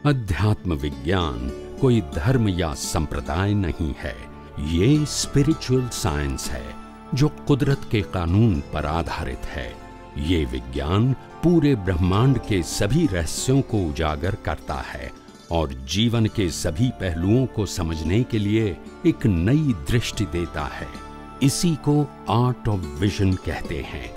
अध्यात्म विज्ञान कोई धर्म या संप्रदाय नहीं है, ये स्पिरिचुअल साइंस है जो कुदरत के कानून पर आधारित है। ये विज्ञान पूरे ब्रह्मांड के सभी रहस्यों को उजागर करता है और जीवन के सभी पहलुओं को समझने के लिए एक नई दृष्टि देता है। इसी को आर्ट ऑफ विजन कहते हैं,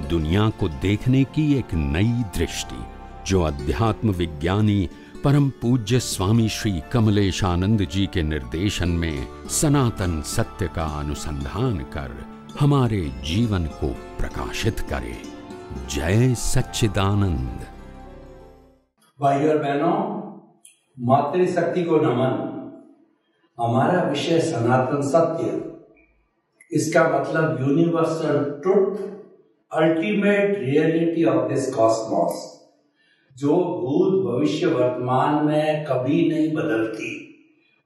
दुनिया को देखने की एक नई दृष्टि, जो अध्यात्म विज्ञानी परम पूज्य स्वामी श्री कमलेशानंद जी के निर्देशन में सनातन सत्य का अनुसंधान कर हमारे जीवन को प्रकाशित करे। जय सच्चिदानंद। भाइयों और बहनों, मातृशक्ति को नमन। हमारा विषय सनातन सत्य, इसका मतलब universal truth, ultimate reality of this Cosmos, जो भूत भविष्य वर्तमान में कभी नहीं बदलती,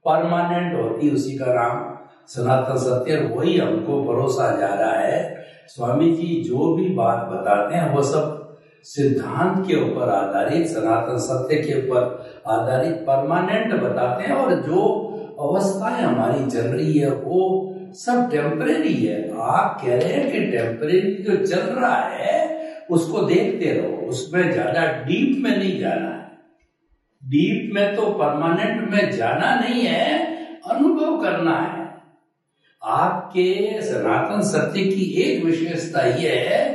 परमानेंट होती, उसी का नाम सनातन सत्य। वही हमको परोसा जा रहा है। स्वामी जी जो भी बात बताते हैं वो सब सिद्धांत के ऊपर आधारित, सनातन सत्य के ऊपर आधारित, परमानेंट बताते हैं। और जो अवस्थाएं हमारी चल रही है वो सब टेम्परेरी है। आप कह रहे हैं कि टेम्परेरी जो चल रहा है उसको देखते रहो, उसमें ज्यादा डीप में नहीं जाना है। डीप में तो परमानेंट में जाना नहीं है, अनुभव करना है। आपके सनातन सत्य की एक विशेषता यह है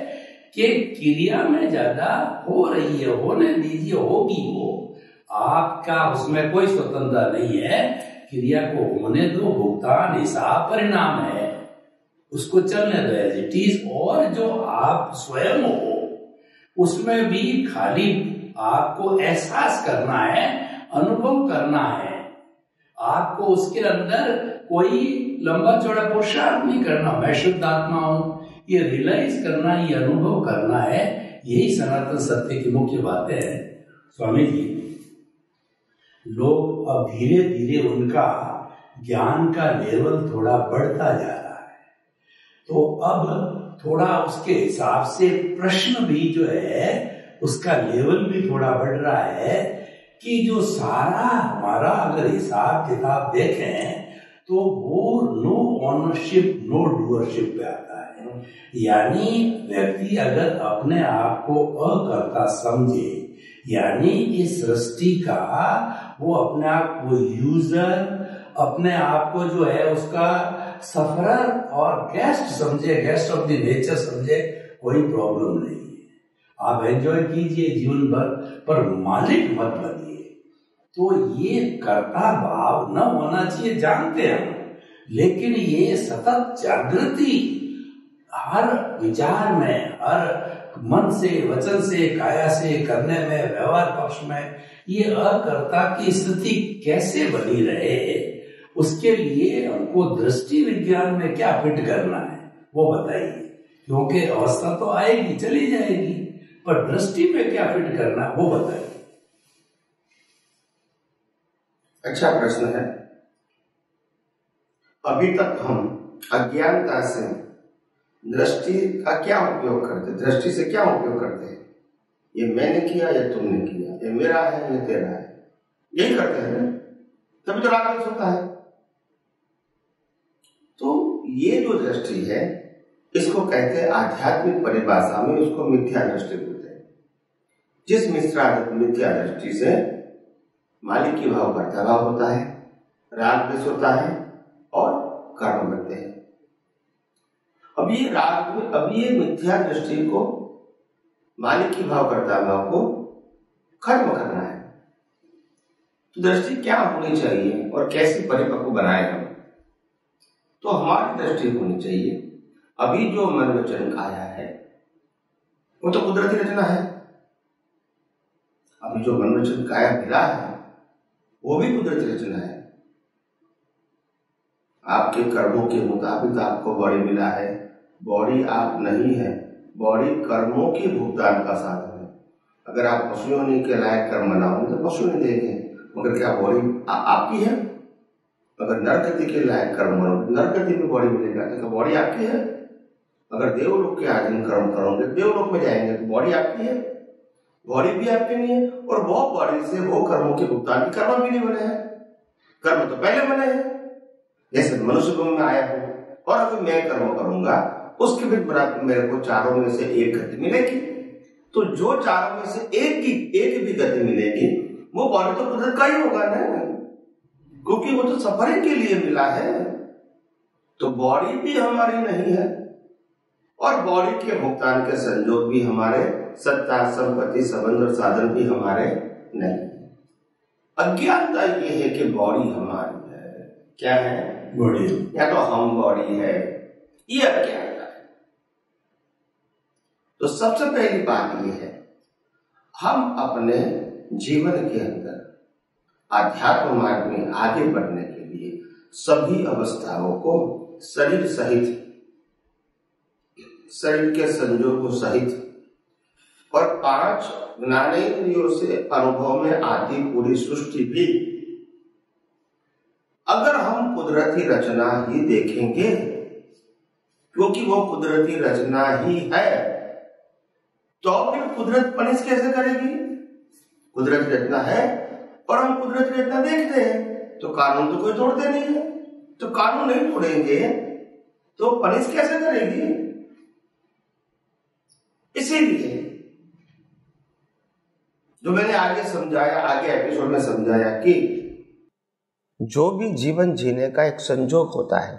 कि क्रिया में ज्यादा हो रही है, होने दीजिए, होगी वो। आपका उसमें कोई स्वतंत्रता नहीं है। क्रिया को होने दो, भुगतान हिसाब परिणाम है, उसको चलने दो एज इट इज। और जो आप स्वयं हो उसमें भी खाली आपको एहसास करना है, अनुभव करना है। आपको उसके अंदर कोई लंबा चौड़ा पुरुषार्थ नहीं करना, मैं शुद्ध आत्मा हूं, ये रियलाइज करना, ये अनुभव करना है। यही सनातन सत्य की मुख्य बातें हैं। स्वामी जी, लोग अब धीरे धीरे उनका ज्ञान का लेवल थोड़ा बढ़ता जा रहा है, तो अब थोड़ा उसके हिसाब से प्रश्न भी जो है उसका लेवल भी थोड़ा बढ़ रहा है कि जो सारा हमारा अगर हिसाब किताब देखें तो वो नो ऑनरशिप नो डूअरशिप पे आता है। यानी व्यक्ति अगर अपने आप को अकर्ता समझे, यानी इस सृष्टि का वो अपने आप को यूजर, अपने आप को जो है उसका सफरर और गेस्ट समझे, गेस्ट ऑफ द नेचर समझे, कोई प्रॉब्लम नहीं है। आप एंजॉय कीजिए जीवन भर, पर मालिक मत बनिए। तो ये कर्ता भाव न होना चाहिए, जानते हैं, लेकिन ये सतत जागृति हर विचार में, हर मन से, वचन से, काया से करने में, व्यवहार पक्ष में, ये अकर्ता की स्थिति कैसे बनी रहे, उसके लिए हमको दृष्टि विज्ञान में क्या फिट करना है वो बताइए। क्योंकि अवस्था तो आएगी, चली जाएगी, पर दृष्टि में क्या फिट करना है वो बताइए। अच्छा प्रश्न है। अभी तक हम अज्ञानता से दृष्टि का क्या उपयोग करते, दृष्टि से क्या उपयोग करते हैं? ये मैंने किया या तुमने किया, ये मेरा है ये तेरा है, यही करते हैं। तभी तो राग होता है। तो ये जो दृष्टि है इसको कहते हैं आध्यात्मिक परिभाषा में, उसको मिथ्या दृष्टि बोलते हैं। जिस मिथ्या दृष्टि से मालिक की भाव कर्ता भाव होता है, राग द्वेष होता है और कर्म बनते हैं। अब ये मिथ्या दृष्टि को, मालिक की भाव कर्ता भाव को खत्म करना है। तो दृष्टि क्या होनी चाहिए और कैसी परिपक्व बनाए हम? तो हमारी दृष्टि होनी चाहिए, अभी जो मन वचन काया है वो तो कुदरती रचना है। अभी जो मन वचन काया मिला है वो भी कुदरती रचना है। आपके कर्मों के मुताबिक आपको बॉडी मिला है। बॉडी आप नहीं है, बॉडी कर्मों के भुगतान का साधन है। अगर आप पशु होने के लायक कर्म बनाओगे तो पशु नहीं देंगे, मगर क्या बॉडी आपकी है? अगर नरगति के लायक कर्म करोगे नरगति में बॉडी मिलेगा, तो बॉडी आपकी है। अगर देवलोक के अधीन कर्म करोगे देवलोक में जाएंगे, तो बॉडी आपकी है। बॉडी भी आपके लिए है, और वो बॉडी से वो कर्मों के भुगतान की कर्म भी नहीं बने हैं। कर्म तो पहले बने हैं, जैसे मनुष्य को मैं आया हूं और अभी मैं कर्म करूंगा, उसके भी बराबर मेरे को चारों में से एक गति मिलेगी। तो जो चारों में से एक भी गति मिलेगी, वो बॉडी तो कुदरत का ही होगा ना, क्योंकि वो तो सफरिंग के लिए मिला है। तो बॉडी भी हमारी नहीं है और बॉडी के भुगतान के संजोग भी हमारे, सत्ता संपत्ति संबंध और साधन भी हमारे नहीं। अज्ञानता ये है कि बॉडी हमारी है। क्या है? बॉडी, या तो हम बॉडी है, ये अज्ञानता है। तो सबसे पहली बात ये है, हम अपने जीवन के अंदर आध्यात्म मार्ग में आगे बढ़ने के लिए सभी अवस्थाओं को शरीर सहित, शरीर के संजोगों सहित और 5 ज्ञानेंद्रियों से अनुभव में आती पूरी सृष्टि भी, अगर हम कुदरती रचना ही देखेंगे, क्योंकि वो कुदरती रचना ही है, तो फिर कुदरत पनिश कैसे करेगी? कुदरती रचना है और हम कुदरती रचना देखते हैं, तो कानून तो कोई तोड़ते नहीं है। तो कानून नहीं तोड़ेंगे तो पनिश कैसे करेगी? इसीलिए जो मैंने आगे समझाया, आगे एपिसोड में समझाया कि जो भी जीवन जीने का एक संजोग होता है,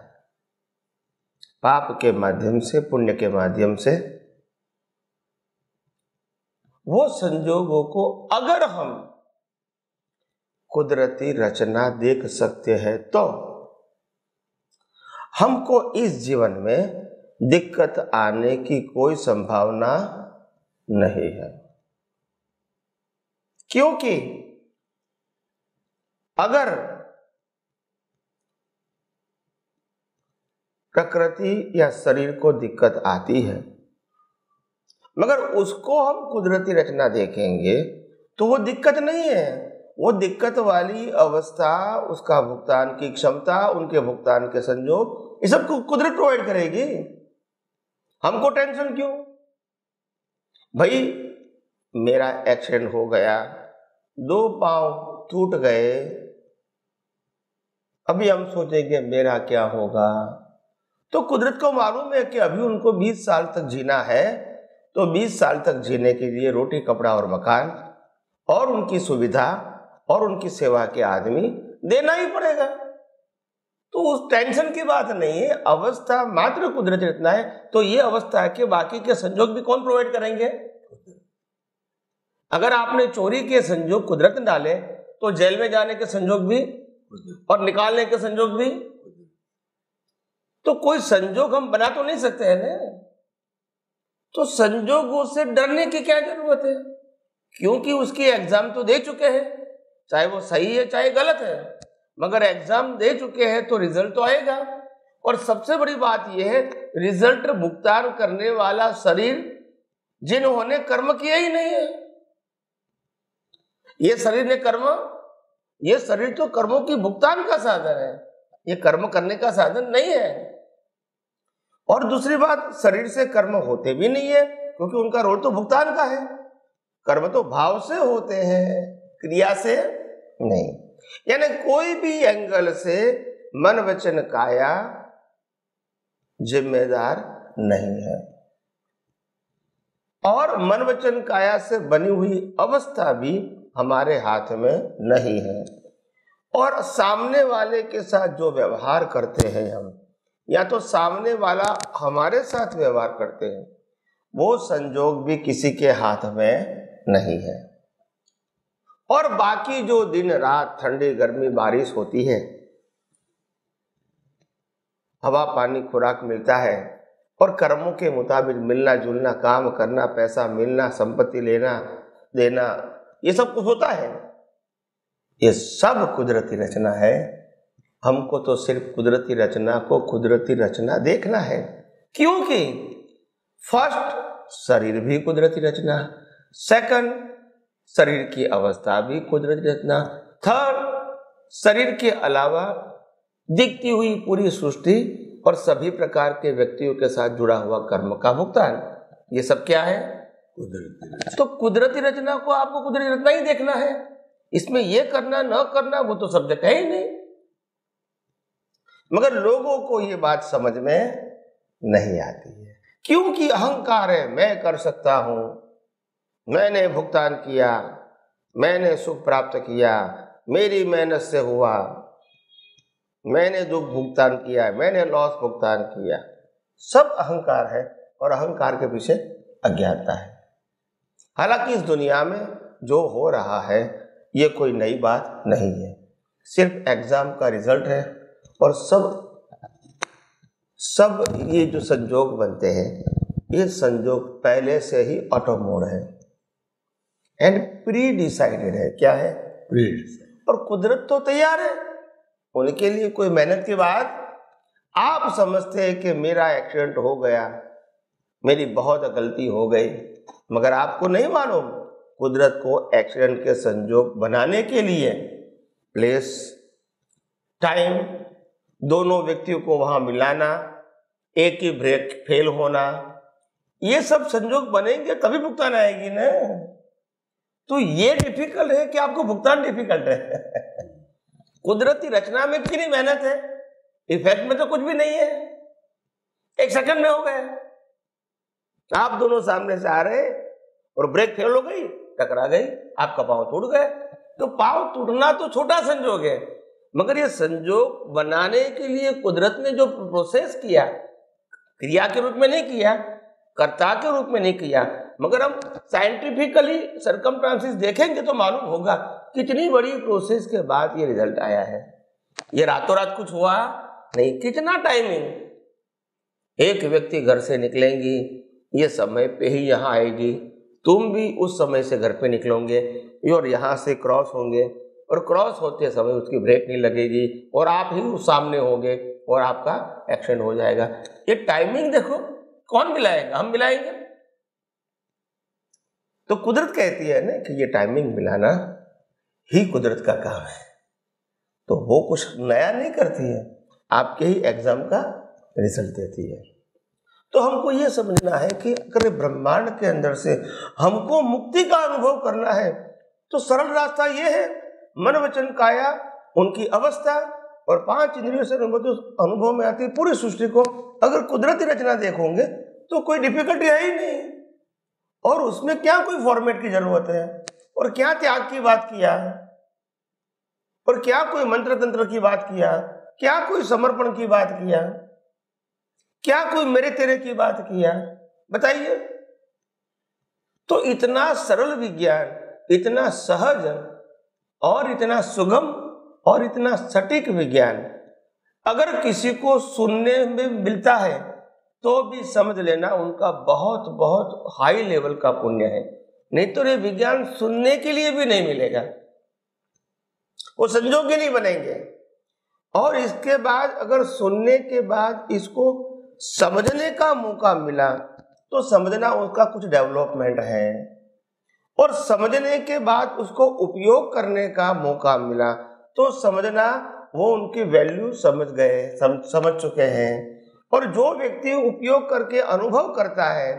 पाप के माध्यम से, पुण्य के माध्यम से, वो संजोगों को अगर हम कुदरती रचना देख सकते हैं तो हमको इस जीवन में दिक्कत आने की कोई संभावना नहीं है। क्योंकि अगर प्रकृति या शरीर को दिक्कत आती है, मगर उसको हम कुदरती रचना देखेंगे तो वो दिक्कत नहीं है। वो दिक्कत वाली अवस्था, उसका भुगतान की क्षमता, उनके भुगतान के संजोग, ये सब कुदरत प्रोवाइड करेगी। हमको टेंशन क्यों? भाई मेरा एक्सीडेंट हो गया, 2 पांव टूट गए, अभी हम सोचेंगे मेरा क्या होगा? तो कुदरत को मालूम है कि अभी उनको 20 साल तक जीना है, तो 20 साल तक जीने के लिए रोटी, कपड़ा और मकान और उनकी सुविधा और उनकी सेवा के आदमी देना ही पड़ेगा। तो उस टेंशन की बात नहीं है, अवस्था मात्र कुदरत रचना है। तो ये अवस्था के बाकी के संजोग भी कौन प्रोवाइड करेंगे? अगर आपने चोरी के संजोग कुदरत डाले तो जेल में जाने के संजोग भी और निकालने के संजोग भी, तो कोई संजोग हम बना तो नहीं सकते हैं ना। तो संजोगों से डरने की क्या जरूरत है? क्योंकि उसकी एग्जाम तो दे चुके हैं, चाहे वो सही है चाहे गलत है, मगर एग्जाम दे चुके हैं तो रिजल्ट तो आएगा। और सबसे बड़ी बात यह है, रिजल्ट भुगतान करने वाला शरीर जिन्होंने कर्म किया ही नहीं है। ये शरीर ने कर्म, ये शरीर तो कर्मों की भुगतान का साधन है, ये कर्म करने का साधन नहीं है। और दूसरी बात, शरीर से कर्म होते भी नहीं है, क्योंकि उनका रोल तो भुगतान का है। कर्म तो भाव से होते हैं, क्रिया से नहीं। यानी कोई भी एंगल से मन वचन काया जिम्मेदार नहीं है। और मन वचन काया से बनी हुई अवस्था भी हमारे हाथ में नहीं है। और सामने वाले के साथ जो व्यवहार करते हैं हम, या तो सामने वाला हमारे साथ व्यवहार करते हैं, वो संजोग भी किसी के हाथ में नहीं है। और बाकी जो दिन रात, ठंडी गर्मी बारिश होती है, हवा पानी खुराक मिलता है, और कर्मों के मुताबिक मिलना जुलना, काम करना, पैसा मिलना, संपत्ति लेना देना, ये सब कुछ होता है। ये सब कुदरती रचना है। हमको तो सिर्फ कुदरती रचना को कुदरती रचना देखना है। क्योंकि फर्स्ट, शरीर भी कुदरती रचना, सेकंड, शरीर की अवस्था भी कुदरती रचना, थर्ड, शरीर के अलावा दिखती हुई पूरी सृष्टि और सभी प्रकार के व्यक्तियों के साथ जुड़ा हुआ कर्म का भुगतान, ये सब क्या है? तो कुदरती रचना को आपको कुदरती रचना ही देखना है, इसमें ये करना न करना वो तो सब्जेक्ट है ही नहीं। मगर लोगों को ये बात समझ में नहीं आती है, क्योंकि अहंकार है, मैं कर सकता हूं, मैंने भुगतान किया, मैंने सुख प्राप्त किया, मेरी मेहनत से हुआ, मैंने दुख भुगतान किया, मैंने लॉस भुगतान किया। सब अहंकार है और अहंकार के पीछे अज्ञानता है। हालांकि इस दुनिया में जो हो रहा है ये कोई नई बात नहीं है, सिर्फ एग्जाम का रिजल्ट है। और सब ये जो संजोग बनते हैं ये संजोग पहले से ही ऑटो मोड है एंड प्री डिसाइडेड है। क्या है? Pre decided. और कुदरत तो तैयार है, उनके लिए कोई मेहनत की बात। आप समझते हैं कि मेरा एक्सीडेंट हो गया, मेरी बहुत गलती हो गई, मगर आपको नहीं मालूम कुदरत को एक्सीडेंट के संजोग बनाने के लिए प्लेस, टाइम, दोनों व्यक्तियों को वहां मिलाना, एक ही ब्रेक फेल होना, ये सब संजोग बनेंगे तभी भुगतान आएगी ना। तो ये डिफिकल्ट है कि आपको भुगतान डिफिकल्ट है। कुदरती रचना में कितनी मेहनत है, इफेक्ट में तो कुछ भी नहीं है, एक सेकंड में हो गया। आप दोनों सामने से आ रहे और ब्रेक फेल हो गई, टकरा गई, आपका पांव टूट गया। तो पांव टूटना तो छोटा संजोग है, मगर ये संजोग बनाने के लिए कुदरत ने जो प्रोसेस किया, क्रिया के रूप में नहीं किया, कर्ता के रूप में नहीं किया, मगर हम साइंटिफिकली सर्कमस्टांसेस देखेंगे तो मालूम होगा कितनी बड़ी प्रोसेस के बाद ये रिजल्ट आया है। ये रातों रात कुछ हुआ नहीं, कितना टाइमिंग। एक व्यक्ति घर से निकलेंगी, ये समय पे ही यहाँ आएगी, तुम भी उस समय से घर पे निकलोगे और यहाँ से क्रॉस होंगे, और क्रॉस होते समय उसकी ब्रेक नहीं लगेगी और आप ही उस सामने होंगे और आपका एक्सीडेंट हो जाएगा। ये टाइमिंग देखो, कौन मिलाएगा? हम मिलाएंगे। तो कुदरत कहती है ना कि ये टाइमिंग मिलाना ही कुदरत का काम है, तो वो कुछ नया नहीं करती है, आपके ही एग्जाम का रिजल्ट देती है। तो हमको ये समझना है कि अगर ब्रह्मांड के अंदर से हमको मुक्ति का अनुभव करना है तो सरल रास्ता ये है, मन वचन काया उनकी अवस्था और 5 इंद्रियों से अनुभव में आती है पूरी सृष्टि को। अगर कुदरती रचना देखोगे तो कोई डिफिकल्टी है ही नहीं, और उसमें क्या कोई फॉर्मेट की जरूरत है, और क्या त्याग की बात किया, और क्या कोई मंत्र तंत्र की बात किया, क्या कोई समर्पण की बात किया, क्या कोई मेरे तेरे की बात किया, बताइए। तो इतना सरल विज्ञान, इतना सहज और इतना सुगम और इतना सटीक विज्ञान अगर किसी को सुनने में मिलता है तो भी समझ लेना उनका बहुत बहुत हाई लेवल का पुण्य है। नहीं तो ये विज्ञान सुनने के लिए भी नहीं मिलेगा, वो संजोग ही नहीं बनेंगे। और इसके बाद अगर सुनने के बाद इसको समझने का मौका मिला तो समझना उसका कुछ डेवलपमेंट है, और समझने के बाद उसको उपयोग करने का मौका मिला तो समझना वो उनकी वैल्यू समझ गए, समझ चुके हैं। और जो व्यक्ति उपयोग करके अनुभव करता है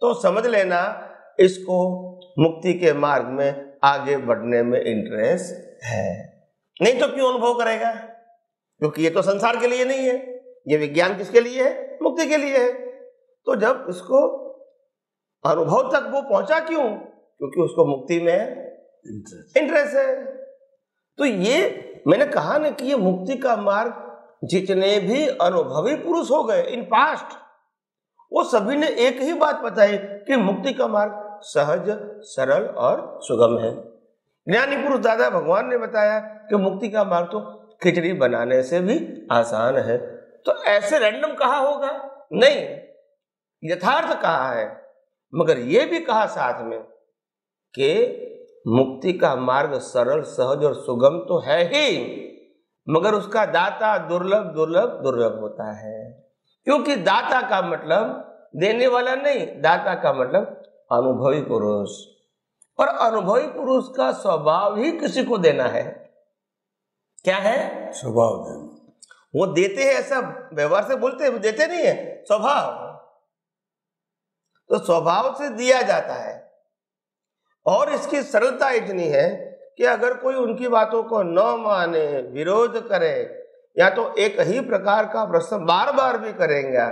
तो समझ लेना इसको मुक्ति के मार्ग में आगे बढ़ने में इंटरेस्ट है। नहीं तो क्यों अनुभव करेगा? क्योंकि ये तो संसार के लिए नहीं है, ये विज्ञान किसके लिए है? मुक्ति के लिए है। तो जब इसको अनुभव तक वो पहुंचा क्यों? क्योंकि उसको मुक्ति में इंटरेस्ट है। तो ये मैंने कहा ना कि ये मुक्ति का मार्ग जितने भी अनुभवी पुरुष हो गए इन पास्ट, वो सभी ने एक ही बात बताई कि मुक्ति का मार्ग सहज, सरल और सुगम है। ज्ञानी पुरुष दादा भगवान ने बताया कि मुक्ति का मार्ग तो खिचड़ी बनाने से भी आसान है। तो ऐसे रैंडम कहा होगा? नहीं, यथार्थ कहा है। मगर ये भी कहा साथ में कि मुक्ति का मार्ग सरल, सहज और सुगम तो है ही, मगर उसका दाता दुर्लभ दुर्लभ दुर्लभ होता है। क्योंकि दाता का मतलब देने वाला नहीं, दाता का मतलब अनुभवी पुरुष, और अनुभवी पुरुष का स्वभाव ही किसी को देना है। क्या है? स्वभाव देना। वो देते हैं, ऐसा व्यवहार से बोलते हैं, वो देते नहीं है, स्वभाव। तो स्वभाव से दिया जाता है। और इसकी सरलता इतनी है कि अगर कोई उनकी बातों को न माने, विरोध करे, या तो एक ही प्रकार का प्रश्न बार बार भी करेंगे,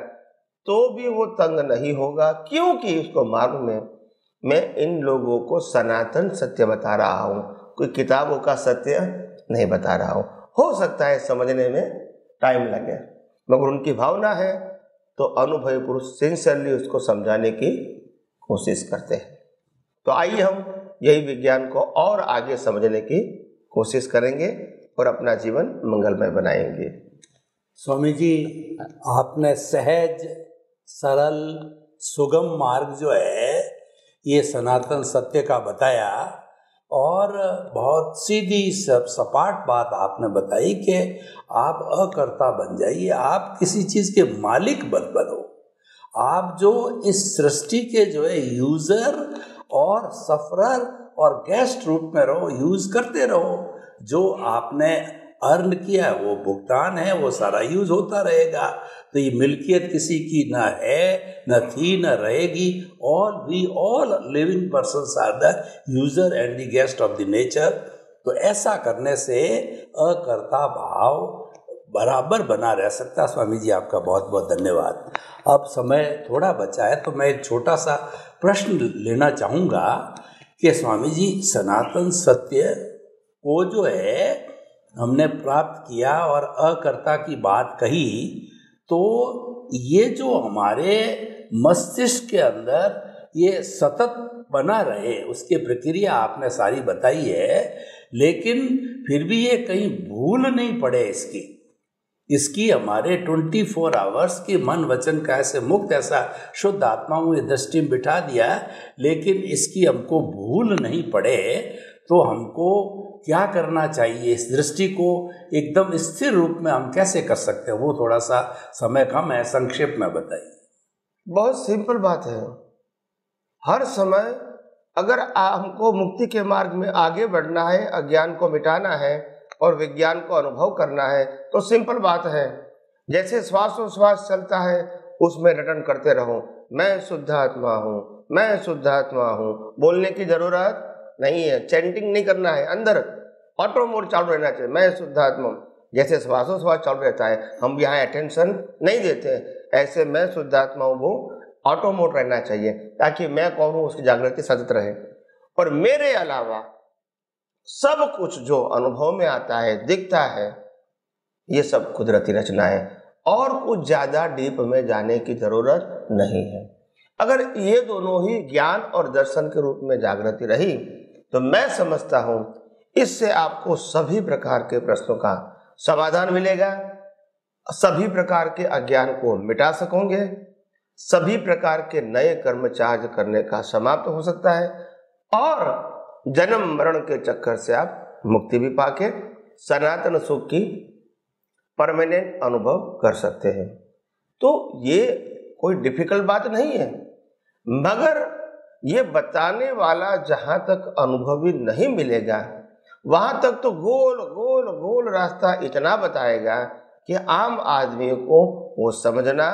तो भी वो तंग नहीं होगा, क्योंकि उसको मालूम है मैं इन लोगों को सनातन सत्य बता रहा हूँ, कोई किताबों का सत्य नहीं बता रहा हूँ। हो सकता है समझने में टाइम लगे, मगर उनकी भावना है तो अनुभवी पुरुष सिंसियरली उसको समझाने की कोशिश करते हैं। तो आइए हम यही विज्ञान को और आगे समझने की कोशिश करेंगे और अपना जीवन मंगलमय बनाएंगे। स्वामी जी, आपने सहज सरल सुगम मार्ग जो है ये सनातन सत्य का बताया, और बहुत सीधी सपाट बात आपने बताई कि आप अकर्ता बन जाइए, आप किसी चीज़ के मालिक मत बनो, आप जो इस सृष्टि के जो है यूज़र और सफरर और गेस्ट रूप में रहो, यूज़ करते रहो। जो आपने अर्न किया है वो भुगतान है, वो सारा यूज होता रहेगा। तो ये मिल्कियत किसी की न है, न थी, न रहेगी। All living persons are the user and the guest of the nature. तो ऐसा करने से अकर्ता भाव बराबर बना रह सकता। स्वामी जी, आपका बहुत बहुत धन्यवाद। अब समय थोड़ा बचा है तो मैं एक छोटा सा प्रश्न लेना चाहूँगा कि स्वामी जी, सनातन सत्य वो जो है हमने प्राप्त किया और अकर्ता की बात कही, तो ये जो हमारे मस्तिष्क के अंदर ये सतत बना रहे उसकी प्रक्रिया आपने सारी बताई है, लेकिन फिर भी ये कहीं भूल नहीं पड़े इसकी हमारे 24 आवर्स की मन वचन का ऐसे मुक्त ऐसा शुद्ध आत्माओं की दृष्टि में बिठा दिया, लेकिन इसकी हमको भूल नहीं पड़े। तो हमको क्या करना चाहिए? इस दृष्टि को एकदम स्थिर रूप में हम कैसे कर सकते हैं? वो थोड़ा सा समय कम है, संक्षेप में बताइए। बहुत सिंपल बात है। हर समय अगर हमको मुक्ति के मार्ग में आगे बढ़ना है, अज्ञान को मिटाना है और विज्ञान को अनुभव करना है, तो सिंपल बात है, जैसे श्वासोश्वास चलता है उसमें रटन करते रहो, मैं शुद्ध आत्मा हूँ, मैं शुद्ध आत्मा हूँ। बोलने की जरूरत नहीं है, चैंटिंग नहीं करना है, अंदर ऑटो मोड चालू रहना चाहिए, मैं शुद्ध आत्मा। जैसे श्वासोश्वास चालू रहता है, हम यहाँ अटेंशन नहीं देते, ऐसे मैं शुद्ध आत्मा हूँ वो ऑटो मोड रहना चाहिए, ताकि मैं कौन हूँ उसकी जागृति सतत रहे। और मेरे अलावा सब कुछ जो अनुभव में आता है, दिखता है, ये सब कुदरती रचना है और कुछ ज्यादा डीप में जाने की जरूरत नहीं है। अगर ये दोनों ही ज्ञान और दर्शन के रूप में जागृति रही तो मैं समझता हूं इससे आपको सभी प्रकार के प्रश्नों का समाधान मिलेगा, सभी प्रकार के अज्ञान को मिटा सकोगे, सभी प्रकार के नए कर्म चार्ज करने का समाप्त हो सकता है और जन्म मरण के चक्कर से आप मुक्ति भी पाके सनातन सुख की परमानेंट अनुभव कर सकते हैं। तो ये कोई डिफिकल्ट बात नहीं है, मगर ये बताने वाला जहां तक अनुभवी नहीं मिलेगा वहां तक तो गोल गोल गोल रास्ता इतना बताएगा कि आम आदमी को वो समझना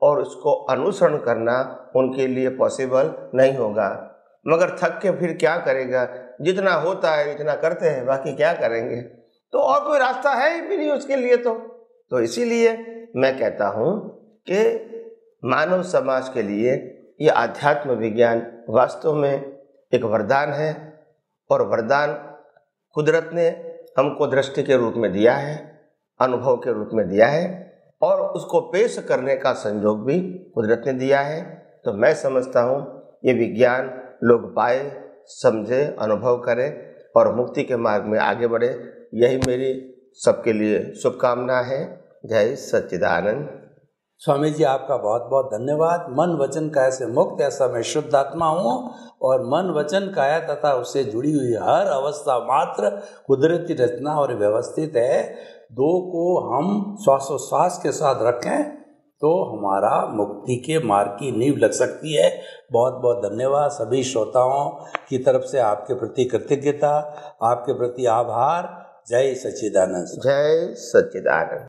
और उसको अनुसरण करना उनके लिए पॉसिबल नहीं होगा। मगर थक के फिर क्या करेगा? जितना होता है इतना करते हैं, बाकी क्या करेंगे? तो और कोई रास्ता है ही भी नहीं उसके लिए। तो इसीलिए मैं कहता हूँ कि मानव समाज के लिए ये आध्यात्म विज्ञान वास्तव में एक वरदान है और वरदान कुदरत ने हमको दृष्टि के रूप में दिया है, अनुभव के रूप में दिया है और उसको पेश करने का संयोग भी कुदरत ने दिया है। तो मैं समझता हूँ ये विज्ञान लोग पाए, समझे, अनुभव करें और मुक्ति के मार्ग में आगे बढ़े, यही मेरी सबके लिए शुभकामना है। जय सच्चिदानंद। स्वामी जी, आपका बहुत बहुत धन्यवाद। मन वचन काया से मुक्त ऐसा मैं शुद्ध आत्मा हूँ और मन वचन काया तथा उससे जुड़ी हुई हर अवस्था मात्र कुदरती रचना और व्यवस्थित है। दो को हम श्वासोश्वास के साथ रखें तो हमारा मुक्ति के मार्ग की नींव लग सकती है। बहुत बहुत धन्यवाद। सभी श्रोताओं की तरफ से आपके प्रति कृतज्ञता, आपके प्रति आभार। जय सच्चिदानंद। जय सच्चिदानंद।